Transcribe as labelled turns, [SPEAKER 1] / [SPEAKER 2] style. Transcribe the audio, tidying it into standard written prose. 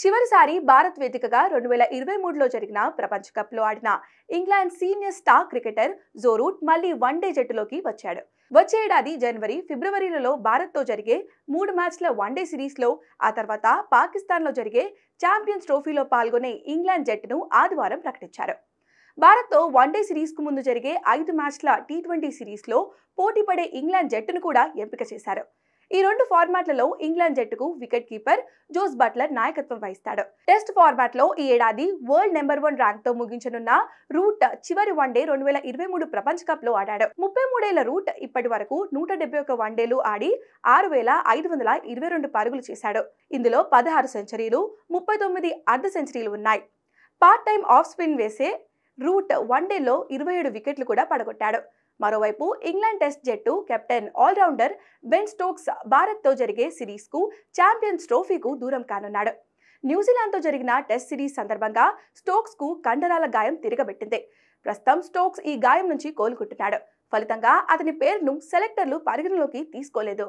[SPEAKER 1] చివరిసారి భారత్ వేదికగా 2023లో జరిగిన ప్రపంచ కప్లో ఆడిన England senior star cricketer Joe Root మళ్లీ వన్డే జట్టులోకి వచ్చాడు. వచ్చే ఏడాది జనవరి, ఫిబ్రవరిలలో భారత్తో జరిగే 3 మ్యాచ్ల వన్డే సిరీస్లో, ఆ తర్వాత పాకిస్తాన్లో జరిగే ఛాంపియన్స్ ట్రోఫీలో పాల్గొనే ఇంగ్లాండ్ జట్టును ఆదివారం ప్రకటించారు. భారత్తో వన్డే సిరీస్కు ముందు జరిగే 5 మ్యాచ్ల టీ20 సిరీస్లో పోటీపడే ఇంగ్లాండ్ జట్టును కూడా ఎంపిక చేశారు. ఈ 2 ఫార్మాట్లలో ఇంగ్లాండ్ జట్టుకు వికెట్ కీపర్ జోస్ బట్లర్ నాయకత్వం వహిస్తాడు. టెస్ట్ ఫార్మాట్లో ఈ ఏడాది వరల్డ్ నెంబర్ 1 ర్యాంక్తో ముగించనున్న రూట్ చివరి వన్డే 2023 ప్రపంచ కప్లో ఆడాడు. 33 ఏళ్ల రూట్ ఇప్పటి వరకు 171 వన్డేలు ఆడి 6,522 పరుగులు చేశాడు. ఇందులో 16 సెంచరీలు, 39 అర్ధ సెంచరీలు ఉన్నాయి. పార్ట్ టైం ఆఫ్ స్పిన్ వేసే రూట్ వన్డేలో 27 వికెట్లు కూడా పడగొట్టాడు. మరోవైపు ఇంగ్లాండ్ టెస్ట్ జట్టు కెప్టెన్ ఆల్రౌండర్ బెన్ స్టోక్స్ భారత్తో జరిగే సిరీస్కు ఛాంపియన్స్ ట్రోఫీకు దూరం కానున్నాడు. న్యూజిలాండ్తో జరిగిన టెస్ట్ సిరీస్ సందర్భంగా స్టోక్స్కు కండరాల గాయం తిరగబెట్టింది. ప్రస్తుతం స్టోక్స్ ఈ గాయం నుంచి కోలుకుంటున్నాడు. ఫలితంగా అతని పేరును సెలెక్టర్లు పరిగణలోకి తీసుకోలేదు.